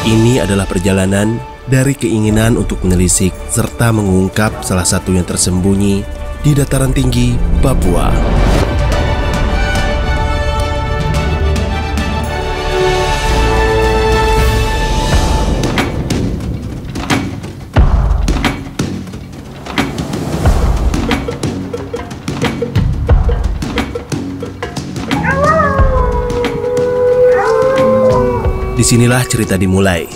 Ini adalah perjalanan dari keinginan untuk menelisik serta mengungkap salah satu yang tersembunyi di dataran tinggi Papua. Disinilah cerita dimulai,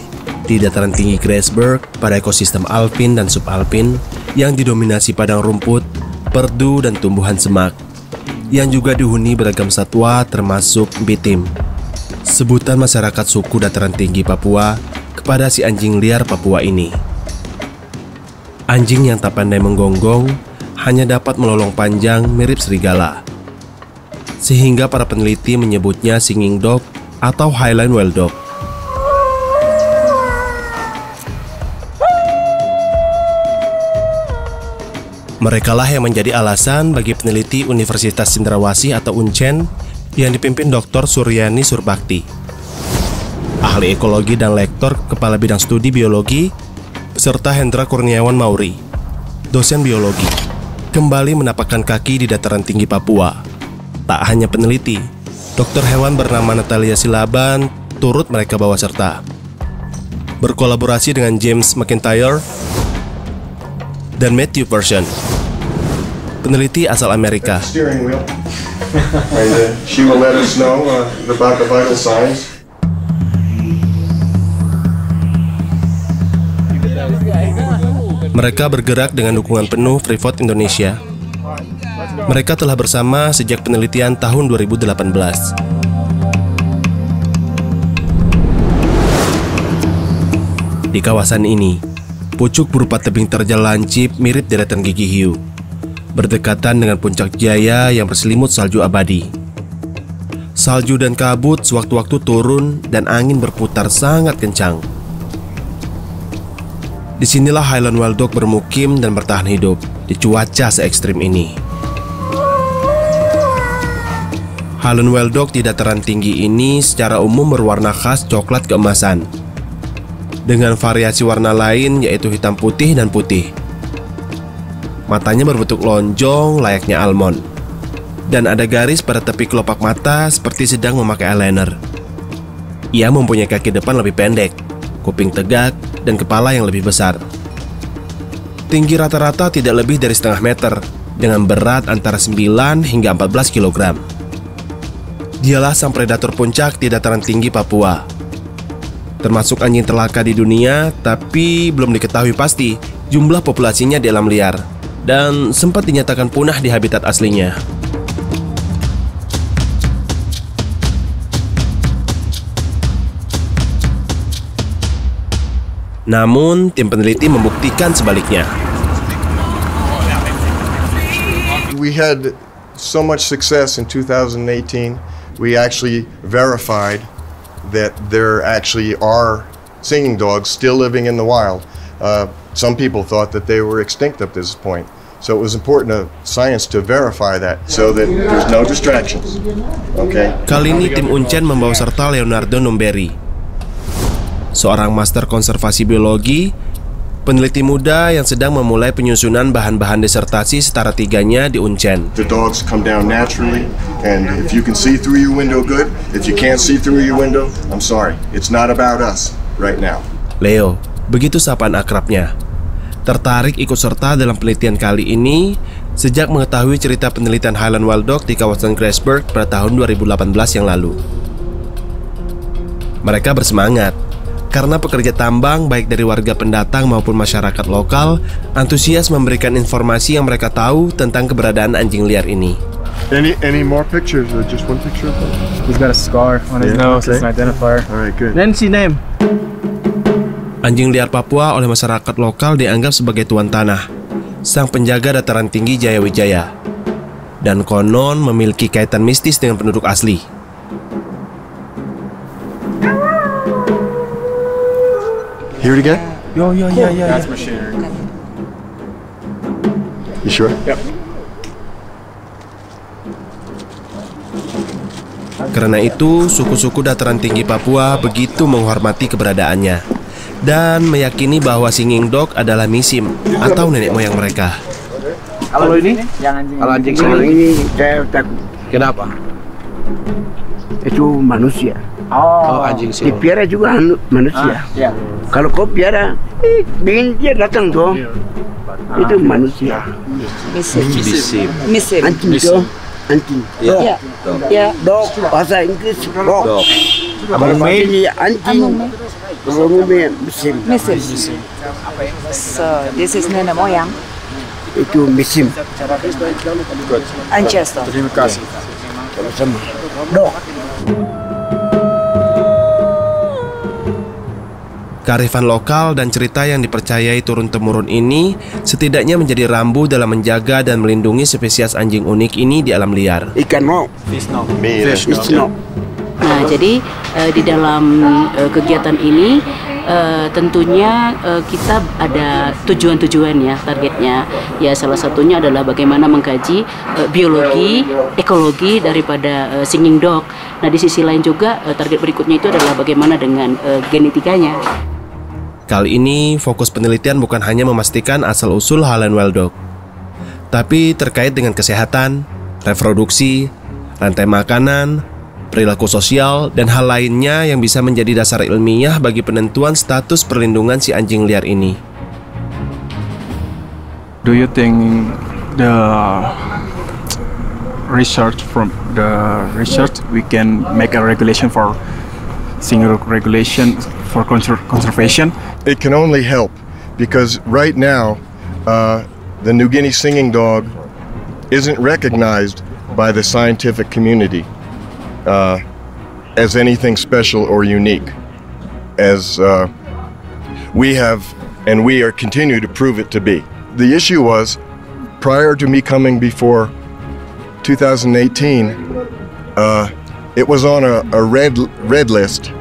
di dataran tinggi Grasberg pada ekosistem alpin dan subalpin yang didominasi padang rumput, perdu, dan tumbuhan semak, yang juga dihuni beragam satwa termasuk bitim, sebutan masyarakat suku dataran tinggi Papua kepada si anjing liar Papua ini. Anjing yang tak pandai menggonggong hanya dapat melolong panjang mirip serigala, sehingga para peneliti menyebutnya singing dog atau Highland Wild Dog. Merekalah yang menjadi alasan bagi peneliti Universitas Cendrawasih atau UNCEN yang dipimpin Dr. Suryani Surbakti, ahli ekologi dan lektor kepala bidang studi biologi, beserta Hendra Kurniawan Mauri, dosen biologi, kembali menapakkan kaki di dataran tinggi Papua. Tak hanya peneliti, dokter hewan bernama Natalia Silaban turut mereka bawa serta. Berkolaborasi dengan James McIntyre dan Matthew Persson, peneliti asal Amerika. Mereka bergerak dengan dukungan penuh Freeport Indonesia. Mereka telah bersama sejak penelitian tahun 2018. Di kawasan ini, pucuk berupa tebing terjal lancip mirip deretan gigi hiu, berdekatan dengan puncak Jaya yang berselimut salju abadi. Salju dan kabut sewaktu-waktu turun dan angin berputar sangat kencang. Disinilah Highland Wild Dog bermukim dan bertahan hidup di cuaca se-ekstrim ini. Highland Wild Dog di dataran tinggi ini secara umum berwarna khas coklat keemasan, dengan variasi warna lain yaitu hitam putih dan putih. Matanya berbentuk lonjong layaknya almond, dan ada garis pada tepi kelopak mata seperti sedang memakai eyeliner. Ia mempunyai kaki depan lebih pendek, kuping tegak, dan kepala yang lebih besar. Tinggi rata-rata tidak lebih dari setengah meter, dengan berat antara 9 hingga 14 kg. Dialah sang predator puncak di dataran tinggi Papua, termasuk anjing terlaka di dunia, tapi belum diketahui pasti jumlah populasinya di alam liar, dan sempat dinyatakan punah di habitat aslinya. Namun, tim peneliti membuktikan sebaliknya. We had so much success in 2018. We actually verified that there actually are singing dogs still living in the wild. Some people thought that they were extinct at this point. So it was important to science to verify that so that there's no distractions. Okay. Kali ini tim UNCEN membawa serta Leonardo Numberi, seorang master konservasi biologi, peneliti muda yang sedang memulai penyusunan bahan-bahan disertasi setara tiganya di UNCEN. The dogs come down naturally, and if you can see through your window, good. If you can't see through your window, I'm sorry. It's not about us right now. Leo, begitu sapaan akrabnya, tertarik ikut serta dalam penelitian kali ini sejak mengetahui cerita penelitian Highland Wild Dog di kawasan Grasberg pada tahun 2018 yang lalu. Mereka bersemangat karena pekerja tambang baik dari warga pendatang maupun masyarakat lokal antusias memberikan informasi yang mereka tahu tentang keberadaan anjing liar ini. Any more pictures or just one picture of him? He's got a scar on his nose. Okay. It's an identifier. All right, good. Then see name. Anjing liar Papua oleh masyarakat lokal dianggap sebagai tuan tanah, sang penjaga dataran tinggi Jayawijaya, dan konon memiliki kaitan mistis dengan penduduk asli. Hear it again? Yeah. That's machinery. You sure? Yep. Karena itu, suku-suku dataran tinggi Papua begitu menghormati keberadaannya dan meyakini bahwa singing dog adalah misim atau nenek moyang mereka. Kalau ini? Kalau anjing ini saya takut. Kenapa? Itu manusia. Oh, anjing sih. Dipiara juga manusia. Ya. Kalau kau piara, bikin dia datang tuh. Itu manusia. Misim. Anjing tuh. Anjing. Ya. Ya. Dog. Bahasa Inggris dog. Kalau bahasa ini anjing. Kalau misim. Misim. So this is nenek moyang. Itu misim. Ancestor. Terima kasih. Sama. Dog. Kearifan lokal dan cerita yang dipercayai turun-temurun ini setidaknya menjadi rambu dalam menjaga dan melindungi spesies anjing unik ini di alam liar. Ikan no. Fish no. Fish no. Nah, jadi di dalam kegiatan ini tentunya kita ada tujuan-tujuan ya, targetnya. Ya salah satunya adalah bagaimana mengkaji biologi, ekologi daripada singing dog. Nah, di sisi lain juga target berikutnya itu adalah bagaimana dengan genetikanya. Kali ini fokus penelitian bukan hanya memastikan asal-usul Holland Wild Dog, tapi terkait dengan kesehatan, reproduksi, rantai makanan, perilaku sosial, dan hal lainnya yang bisa menjadi dasar ilmiah bagi penentuan status perlindungan si anjing liar ini. Do you think the research we can make a regulation for single regulation for conservation? It can only help because right now the New Guinea singing dog isn't recognized by the scientific community as anything special or unique, as we have and we are continue to prove it to be. The issue was, prior to me coming before 2018, it was on a red list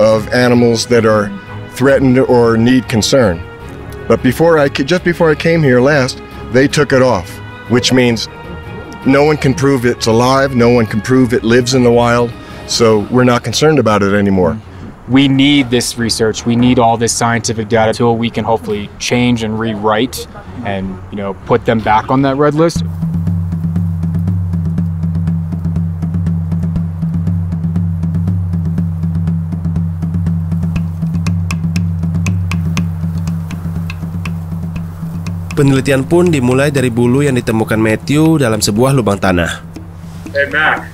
of animals that are threatened or need concern. But just before I came here last, they took it off, which means no one can prove it's alive, no one can prove it lives in the wild, so we're not concerned about it anymore. We need this research, we need all this scientific data until we can hopefully change and rewrite and, put them back on that red list. Penelitian pun dimulai dari bulu yang ditemukan Matthew dalam sebuah lubang tanah. Hey Mac,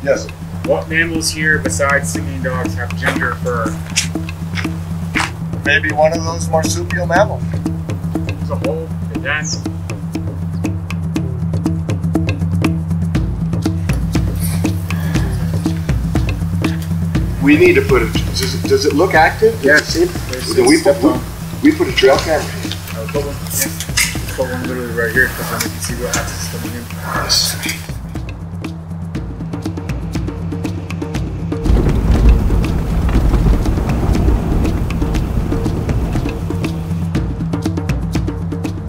Yes. what mammals here besides singing dogs have ginger fur? Maybe one of those marsupial mammals. There's a hole, a dent. We need to put it. Does it look active? Yes. Then we put a trail camera. Put one literally right here because then we can see what access is coming in.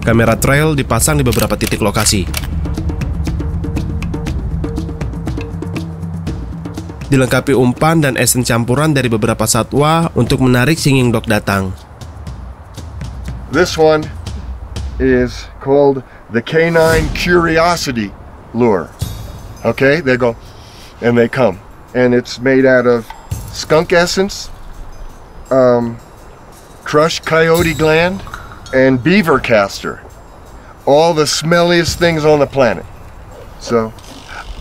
Kamera trail dipasang di beberapa titik lokasi. Dilengkapi umpan dan esen campuran dari beberapa satwa untuk menarik singing dog datang. This one is called the Canine Curiosity Lure. Okay, they go and they come, and it's made out of skunk essence, crushed coyote gland, and beaver castor. All the smelliest things on the planet. So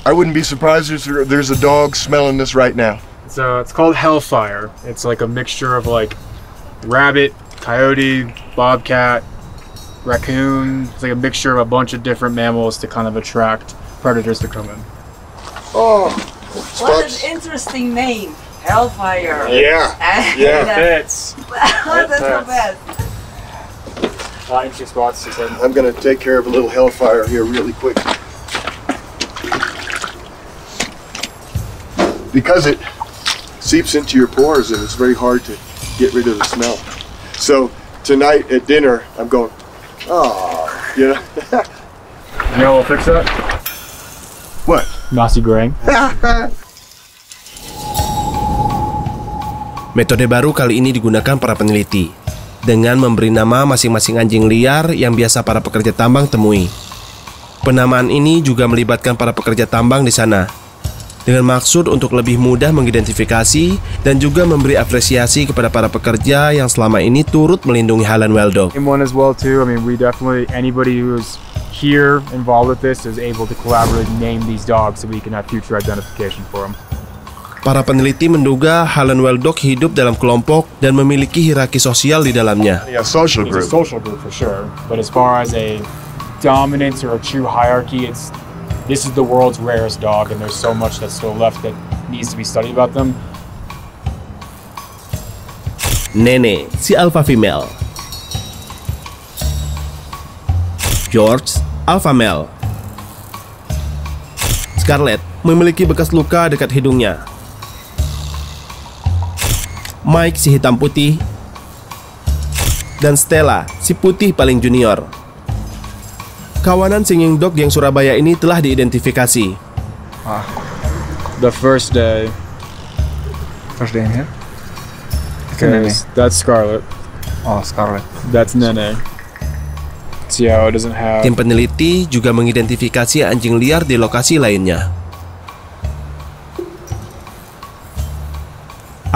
I wouldn't be surprised if there's a dog smelling this right now. It's called Hellfire. It's like a mixture of like rabbit, coyote, bobcat, raccoon. It's like a mixture of a bunch of different mammals to kind of attract predators to come in. Oh, What an interesting name. Hellfire. yeah, yeah. Fits. That's the best. Interesting spots, he said. I'm gonna take care of a little hellfire here really quick. Because it seeps into your pores and it's very hard to get rid of the smell. So tonight at dinner, I'm going, oh, you know. You know, we'll fix that. What? Nasi goreng. Metode baru kali ini digunakan para peneliti dengan memberi nama masing-masing anjing liar yang biasa para pekerja tambang temui. Penamaan ini juga melibatkan para pekerja tambang di sana dengan maksud untuk lebih mudah mengidentifikasi dan juga memberi apresiasi kepada para pekerja yang selama ini turut melindungi Holland Wild Dog. One as well too. I mean, we definitely, anybody who's here involved with this is able to collaborate and name these dogs so we can have future identification for them. Para peneliti menduga Holland Wild Dog hidup dalam kelompok dan memiliki hierarki sosial di dalamnya. Yeah, social It's group. a social group for sure, but as far as a dominance or a true hierarchy, this is the world's rarest dog, and there's so much that's still left that needs to be studied about them. Nene, si alpha female. George, alpha male. Scarlett memiliki bekas luka dekat hidungnya. Mike si hitam putih, dan Stella si putih paling junior. Kawanan singing dog yang Surabaya ini telah diidentifikasi. The first day. First day in here? Okay, that's Scarlet. Oh, Scarlet. That's Nene. See how it doesn't have. Tim peneliti juga mengidentifikasi anjing liar di lokasi lainnya.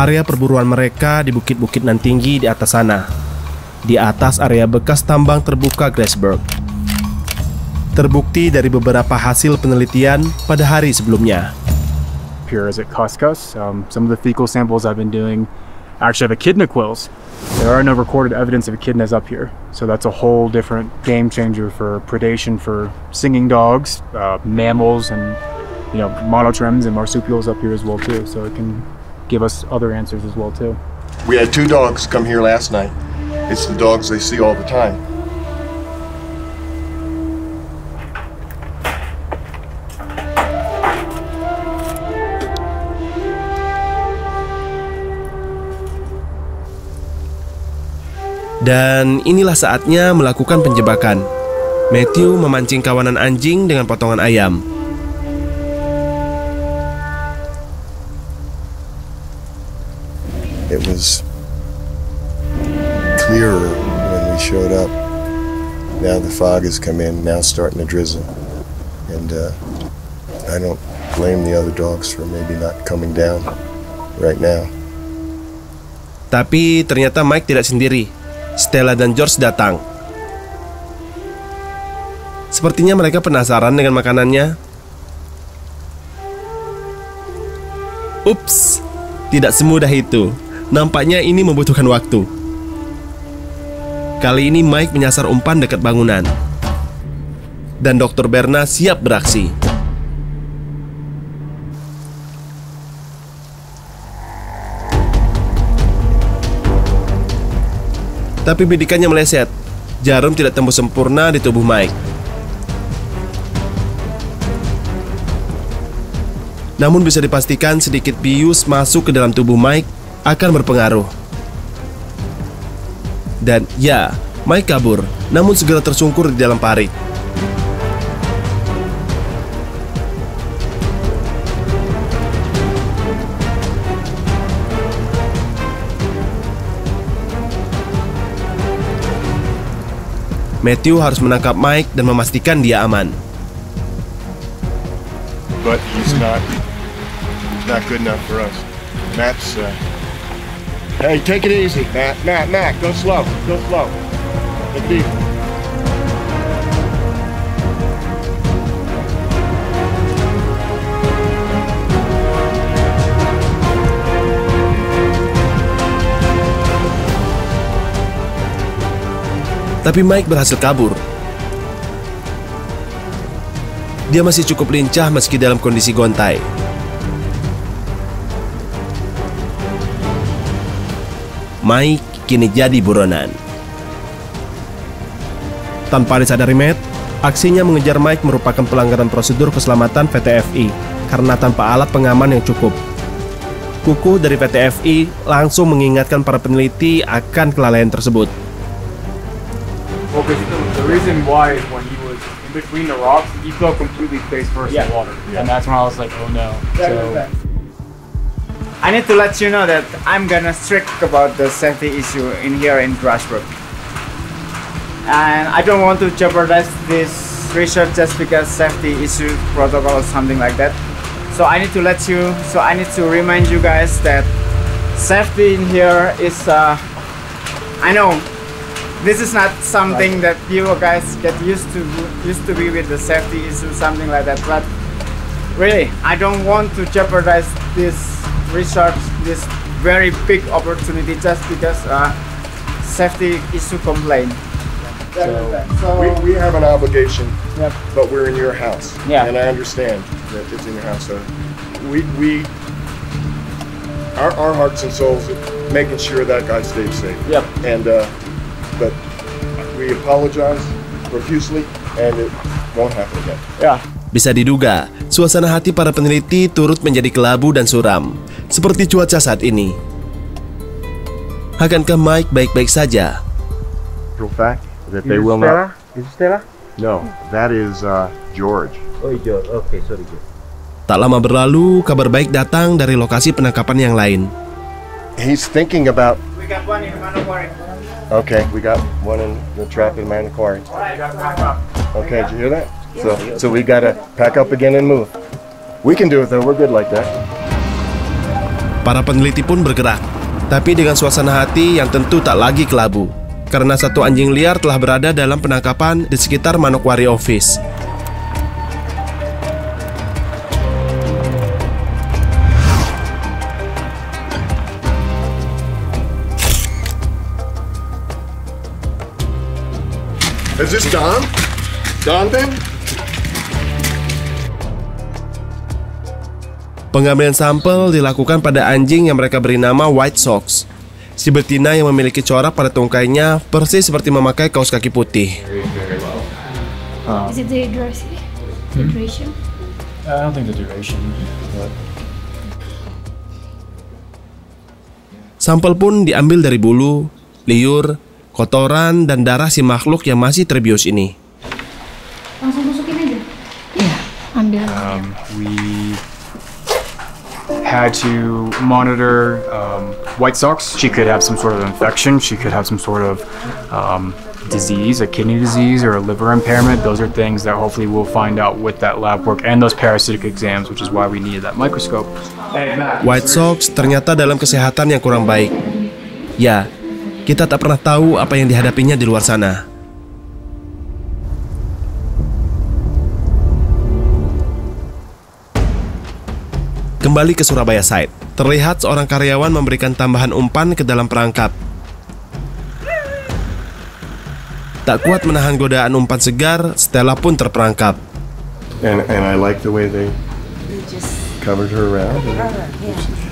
Area perburuan mereka di bukit-bukit nan tinggi di atas sana, di atas area bekas tambang terbuka Grassberg. Terbukti dari beberapa hasil penelitian pada hari sebelumnya. Here is at Cuscus. Some of the fecal samples I've been doing actually have echidna quills. There are no recorded evidence of echidnas up here, so that's a whole different game changer for predation for singing dogs, mammals, and monotremes and marsupials up here as well too. So it can give us other answers as well too. We had 2 dogs come here last night. It's the dogs they see all the time. Dan inilah saatnya melakukan penjebakan. Matthew memancing kawanan anjing dengan potongan ayam. It was clearer when we showed up. Now the fog has come in, now it's starting to drizzle. And I don't blame the other dogs for maybe not coming down right now. Tapi ternyata Mike tidak sendiri. Stella dan George datang. Sepertinya mereka penasaran dengan makanannya. Ups, tidak semudah itu. Nampaknya ini membutuhkan waktu. Kali ini Mike menyasar umpan dekat bangunan. Dan Dr. Berna siap beraksi. Tapi bidikannya meleset. Jarum tidak tembus sempurna di tubuh Mike. Namun bisa dipastikan sedikit bius masuk ke dalam tubuh Mike akan berpengaruh. Dan ya, Mike kabur, namun segera tersungkur di dalam parit. Matthew harus menangkap Mike dan memastikan dia aman. But he's not good enough for us. Matt's hey, take it easy, Matt, go slow. Take it easy. Tapi Mike berhasil kabur. Dia masih cukup lincah meski dalam kondisi gontai. Mike kini jadi buronan. Tanpa disadari Matt, aksinya mengejar Mike merupakan pelanggaran prosedur keselamatan VTFI karena tanpa alat pengaman yang cukup. Kuku dari VTFI langsung mengingatkan para peneliti akan kelalaian tersebut. Well, because the reason why is when he was in between the rocks, he fell completely face first in water. And that's when I was like, oh no. So I need to let you know that I'm gonna strict about the safety issue in here in Grasberg. And I don't want to jeopardize this research just because safety issue protocol or something like that. So I need to remind you guys that safety in here is, I know this is not something that you guys get used to be with the safety issue, something like that, but really, I don't want to jeopardize this research, this very big opportunity just because safety issue complaint. We have an obligation, Yep. but we're in your house, Yeah. and I understand that it's in your house. So our hearts and souls are making sure that guy stays safe. Yep. And but we apologize profusely, and it won't happen again. Yeah. Bisa diduga, suasana hati para peneliti turut menjadi kelabu dan suram, seperti cuaca saat ini. Akankah Mike baik-baik saja? Real fact that they will not. Is it Stella? No, that is George. Oh, George. Okay, sorry, George. Tak lama berlalu, kabar baik datang dari lokasi penangkapan yang lain. He's thinking about. We got one in Manokwari. Okay, we got one in the trap in Manokwari. Okay, did you hear that? So we gotta pack up again and move. We can do it though. We're good like that. Para peneliti pun bergerak, tapi dengan suasana hati yang tentu tak lagi kelabu, karena satu anjing liar telah berada dalam penangkapan di sekitar Manokwari Office. Is this Don? Don then? Pengambilan sampel dilakukan pada anjing yang mereka beri nama White Sox. Si betina yang memiliki corak pada tungkainya persis seperti memakai kaos kaki putih. Is it the duration? I don't think the duration. But... Sampel pun diambil dari bulu, liur, kotoran, dan darah si makhluk yang masih terbius ini. Langsung masukin aja. Iya, ambil. We had to monitor White Sox. She could have some sort of infection. She could have some sort of disease, a kidney disease or a liver impairment. Those are things that hopefully we'll find out with that lab work and those parasitic exams, which is why we needed that microscope. White Sox ternyata dalam kesehatan yang kurang baik. Ya, kita tak pernah tahu apa yang dihadapinya di luar sana. Kembali ke Surabaya Site, terlihat seorang karyawan memberikan tambahan umpan ke dalam perangkap. Tak kuat menahan godaan umpan segar, Stella pun terperangkap. And I like the way they covered her around.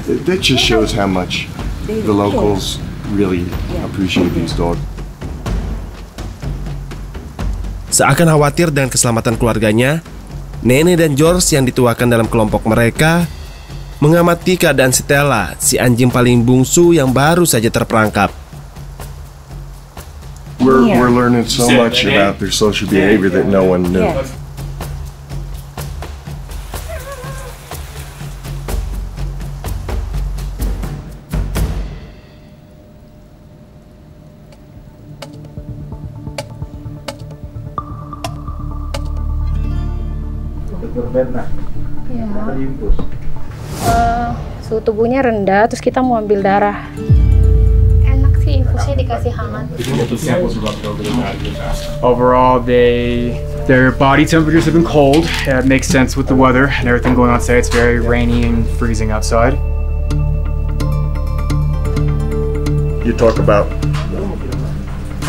That just shows how much the locals really appreciate these dogs. Seakan khawatir dengan keselamatan keluarganya, Nene dan George yang dituakan dalam kelompok mereka mengamati keadaan Stella, si anjing paling bungsu yang baru saja terperangkap. We're learning so much about their social behavior that no one knew. Suhu tubuhnya rendah, terus kita mau ambil darah. Enak sih, infusnya dikasih hangat. Overall, their body temperatures have been cold. It makes sense with the weather and everything going on today. It's very rainy and freezing outside. You talk about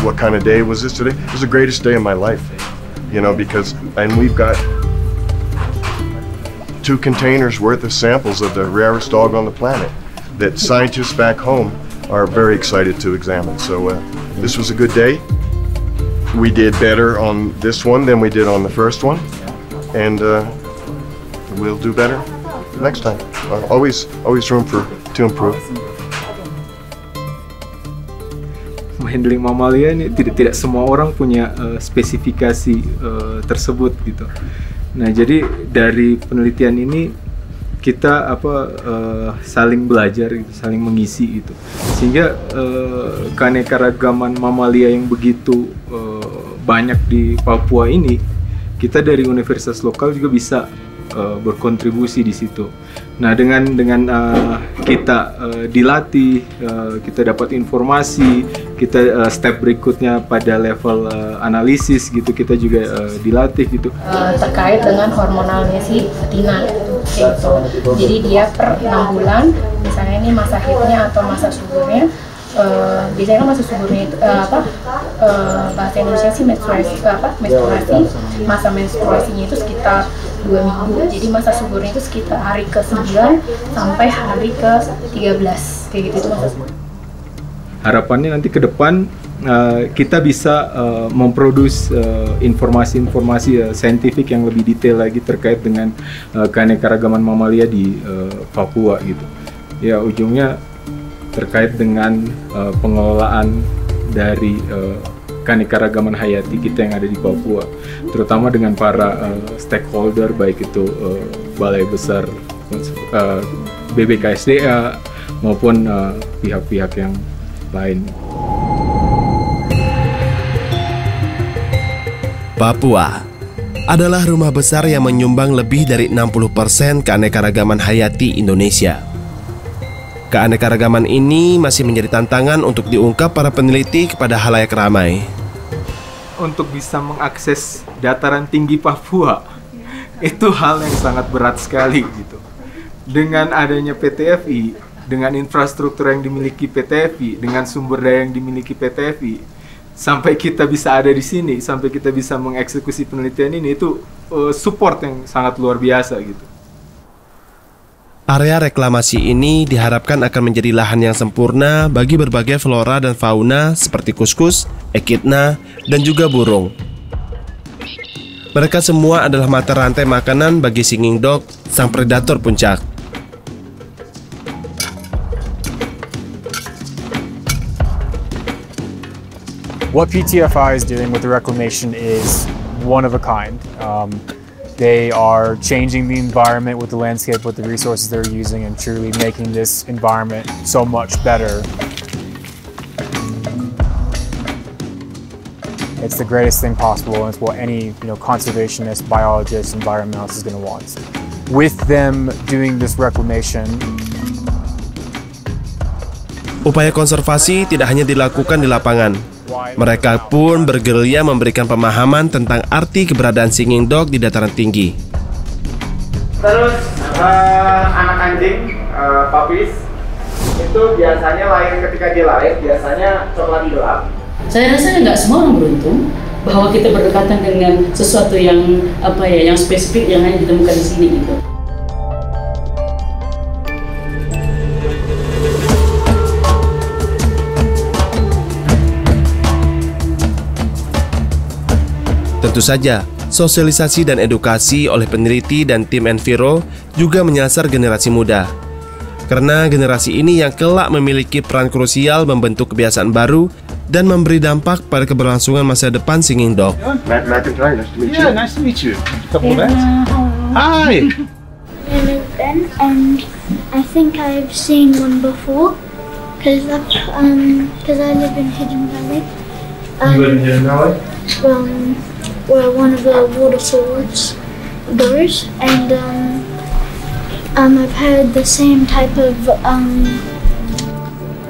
what kind of day was this today? It was the greatest day of my life, you know, and we've got 2 containers worth of samples of the rarest dog on the planet that scientists back home are very excited to examine. So this was a good day. We did better on this one than we did on the first one, and we'll do better next time. Always room to improve. Handling mamalia ini tidak semua orang punya spesifikasi tersebut gitu. Nah, jadi dari penelitian ini kita saling belajar gitu, saling mengisi gitu, sehingga keanekaragaman mamalia yang begitu banyak di Papua ini, kita dari universitas lokal juga bisa berkontribusi di situ. Nah, dengan kita dilatih, kita dapat informasi, kita step berikutnya pada level analisis gitu, kita juga dilatih gitu. Terkait dengan hormonalnya si betina gitu. Jadi dia per 6 bulan, misalnya ini masa haidnya atau masa suburnya, biasanya kan masa suburnya itu bahasa Indonesia sih menstruasi, masa menstruasinya itu sekitar 2 minggu. Jadi masa suburnya itu sekitar hari ke-9 sampai hari ke-13 kayak gitu, itu masa subur. Harapannya nanti ke depan kita bisa memproduksi informasi-informasi saintifik yang lebih detail lagi terkait dengan keanekaragaman mamalia di Papua gitu. Ya, ujungnya terkait dengan pengelolaan dari keanekaragaman hayati kita yang ada di Papua, terutama dengan para stakeholder, baik itu Balai Besar BBKSDA maupun pihak-pihak yang lain. Papua adalah rumah besar yang menyumbang lebih dari 60% keanekaragaman hayati Indonesia. Keanekaragaman ini masih menjadi tantangan untuk diungkap para peneliti kepada halayak ramai. Untuk bisa mengakses dataran tinggi Papua, itu hal yang sangat berat sekali gitu. Dengan adanya PT-FI, dengan infrastruktur yang dimiliki PT-FI, dengan sumber daya yang dimiliki PT-FI, sampai kita bisa ada di sini, sampai kita bisa mengeksekusi penelitian ini, itu support yang sangat luar biasa gitu. Area reklamasi ini diharapkan akan menjadi lahan yang sempurna bagi berbagai flora dan fauna seperti kuskus, ekidna, dan juga burung. Mereka semua adalah mata rantai makanan bagi singing dog, sang predator puncak. What PTFI is doing with the reclamation is one of a kind. They are changing the environment with the landscape, with the resources they're using, and truly making this environment so much better. It's the greatest thing possible, and it's what any conservationist, biologist, environmentalist is going to want. With them doing this reclamation, upaya konservasi tidak hanya dilakukan di lapangan. Mereka pun bergerilya memberikan pemahaman tentang arti keberadaan singing dog di dataran tinggi. Terus anak anjing, puppies, itu biasanya lahir, ketika dia lahir biasanya coklat gelap. Saya rasa nggak semua orang beruntung bahwa kita berdekatan dengan sesuatu yang yang spesifik yang hanya ditemukan di sini gitu. Tentu saja, sosialisasi dan edukasi oleh peneliti dan tim Enviro juga menyasar generasi muda. Karena generasi ini yang kelak memiliki peran krusial membentuk kebiasaan baru dan memberi dampak pada keberlangsungan masa depan singing dog. Matt McIntyre, nice to meet you. Yeah, nice to meet you. Couple of minutes. Hi. My name is Ben, and I think I've seen one before because I live in Hidden Valley. You live in Hidden Valley? Where one of the waterfalls goes, and I've heard the same type of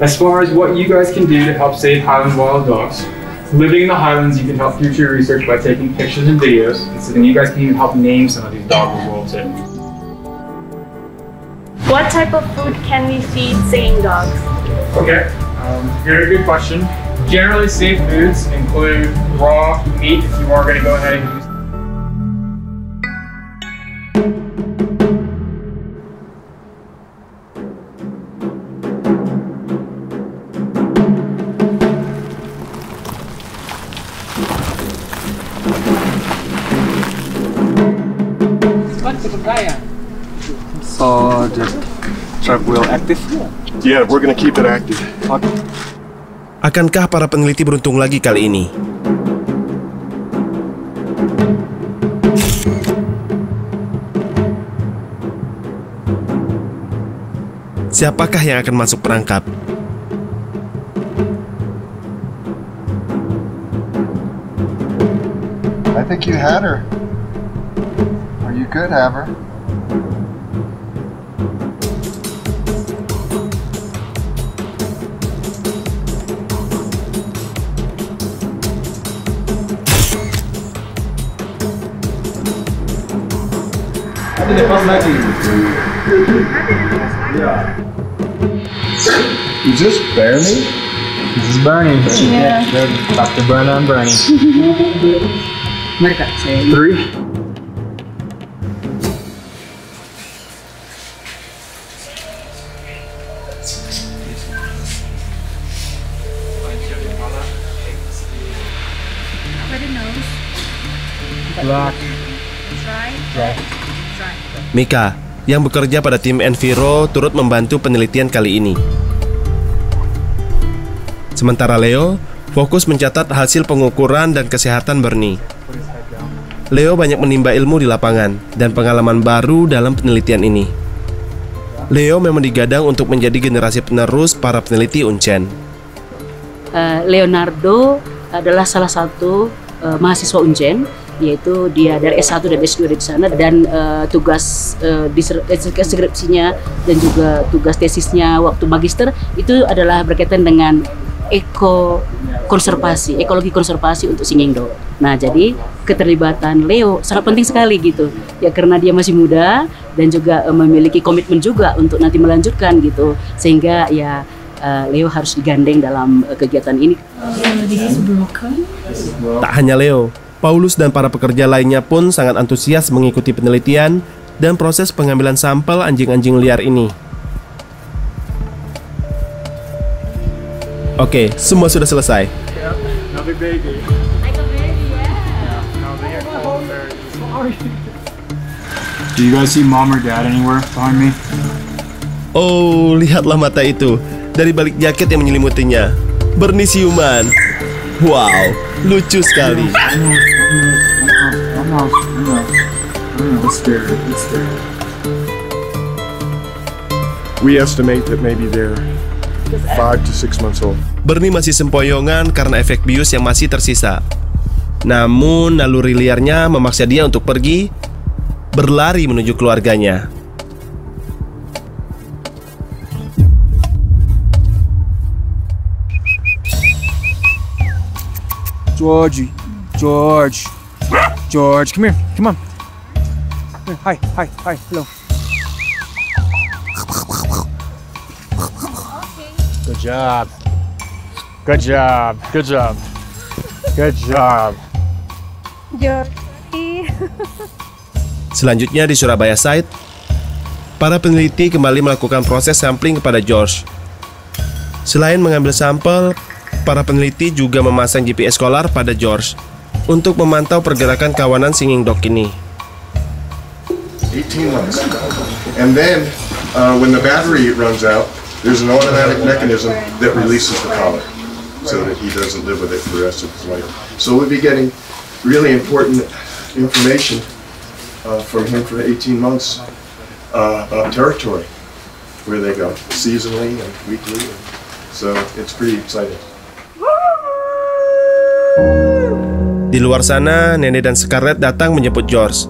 as far as what you guys can do to help save Highland wild dogs, living in the Highlands, you can help future research by taking pictures and videos, and you guys can even help name some of these dogs as well too. What type of food can we feed singing dogs? Okay, very good question. Generally, safe foods include raw meat if you are going to go ahead and use. So the truck wheel active? Yeah, we're going to keep it active. Akankah para peneliti beruntung lagi kali ini? Siapakah yang akan masuk perangkap? I think you had her. Or you could have her. Is this Bernie? This is Bernie. Yeah. Dr. Brenna and Bernie. Mari Kak, saya 3. Black. Mika, yang bekerja pada tim Enviro, turut membantu penelitian kali ini. Sementara Leo fokus mencatat hasil pengukuran dan kesehatan Bernie. Leo banyak menimba ilmu di lapangan dan pengalaman baru dalam penelitian ini. Leo memang digadang untuk menjadi generasi penerus para peneliti Unchen. Leonardo adalah salah satu mahasiswa Unchen, yaitu dia dari S1 dan S2 di sana, dan tugas skripsinya dan juga tugas tesisnya waktu magister itu adalah berkaitan dengan ekologi konservasi untuk singing dog. Nah, jadi keterlibatan Leo sangat penting sekali gitu. Ya karena dia masih muda dan juga memiliki komitmen juga untuk nanti melanjutkan gitu. Sehingga ya Leo harus digandeng dalam kegiatan ini. Tak hanya Leo, Paulus dan para pekerja lainnya pun sangat antusias mengikuti penelitian dan proses pengambilan sampel anjing-anjing liar ini. Oke, semua sudah selesai. Another baby. Like a baby, yeah. No, they get cold. Do you guys see mom or dad anywhere behind me? Oh, lihatlah mata itu dari balik jaket yang menyelimutinya. Bernie siuman. Wow, lucu sekali. We estimate that maybe they're 5 to 6 months old. Bernie masih sempoyongan karena efek bius yang masih tersisa. Namun naluri liarnya memaksa dia untuk pergi, berlari menuju keluarganya. George, come here, come on. Hi, hello. Good job. Selanjutnya di Surabaya Site, para peneliti kembali melakukan proses sampling kepada George. Selain mengambil sampel, para peneliti juga memasang GPS Collar pada George untuk memantau pergerakan kawanan singing dog ini. 18 months. And then, when the battery runs out, there's an automatic mechanism that releases the collar so that he doesn't live with it for the rest of his life. So we'll be getting really important information from him for 18 months about territory, where they go seasonally and weekly. So it's pretty exciting. Di luar sana, Nenek dan Scarlett datang menjemput George.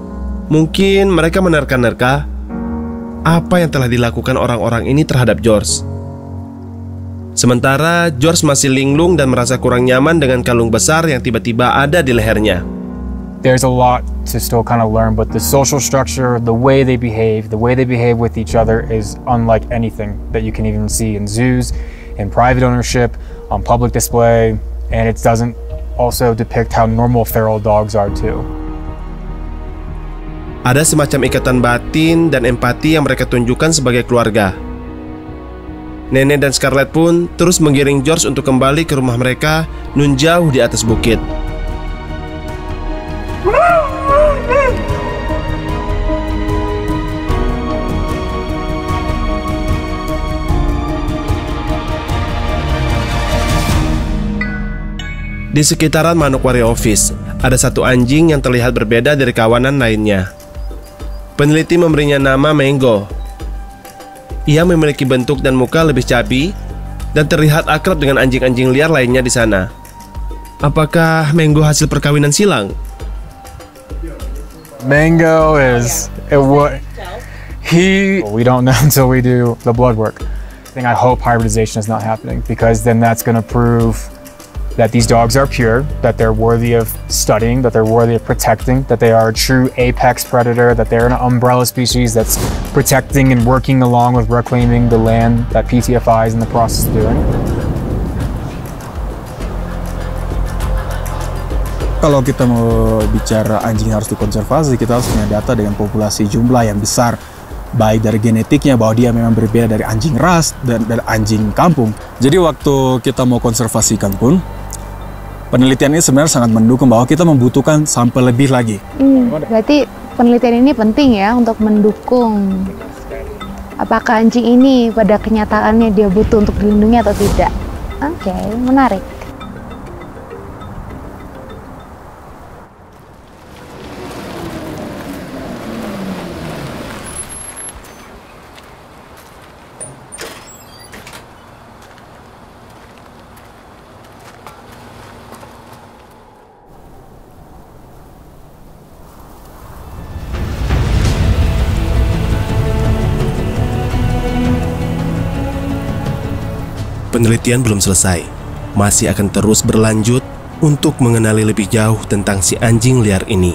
Mungkin mereka menerka-nerka apa yang telah dilakukan orang-orang ini terhadap George. Sementara George masih linglung dan merasa kurang nyaman dengan kalung besar yang tiba-tiba ada di lehernya. There's a lot to still kind of learn, but the social structure, the way they behave with each other is unlike anything that you can even see in zoos, in private ownership, on public display, and it doesn't also depict how normal feral dogs are too. Ada semacam ikatan batin dan empati yang mereka tunjukkan sebagai keluarga. Nenek dan Scarlett pun terus menggiring George untuk kembali ke rumah mereka nun jauh di atas bukit. Di sekitaran Manokwari Office, ada satu anjing yang terlihat berbeda dari kawanan lainnya. Peneliti memberinya nama Mango. Ia memiliki bentuk dan muka lebih cabi dan terlihat akrab dengan anjing-anjing liar lainnya di sana. Apakah Mango hasil perkawinan silang? Mango is we don't know until we do the blood work. I hope hybridization is not happening, because then that's going to prove that these dogs are pure, that they're worthy of studying, that they're worthy of protecting, that they are a true apex predator, that they're an umbrella species that's protecting and working along with reclaiming the land that PTFI is in the process of doing. Kalau kita mau bicara anjing harus dikonservasi, kita harus punya data dengan populasi jumlah yang besar, baik dari genetiknya bahwa dia memang berbeda dari anjing ras dan dari anjing kampung. Jadi waktu kita mau konservasikan pun, penelitian ini sebenarnya sangat mendukung bahwa kita membutuhkan sampel lebih lagi. Berarti penelitian ini penting ya untuk mendukung apakah anjing ini pada kenyataannya dia butuh untuk dilindungi atau tidak. Oke, menarik. Penelitian belum selesai, masih akan terus berlanjut untuk mengenali lebih jauh tentang si anjing liar ini.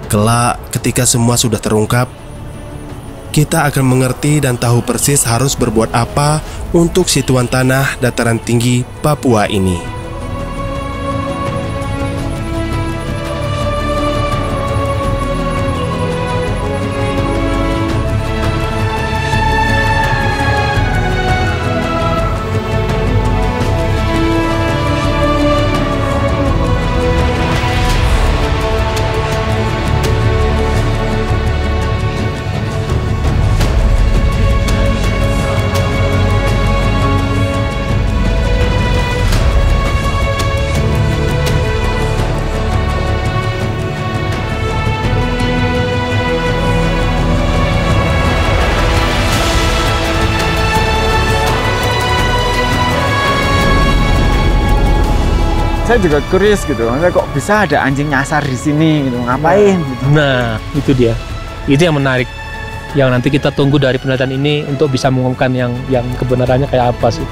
Kelak, ketika semua sudah terungkap, kita akan mengerti dan tahu persis harus berbuat apa untuk si tuan tanah dataran tinggi Papua ini. Saya juga curious gitu, maksudnya kok bisa ada anjing nyasar di sini gitu, ngapain gitu. Nah, itu dia. Itu yang menarik. Yang nanti kita tunggu dari penelitian ini untuk bisa mengumumkan yang kebenarannya kayak apa sih.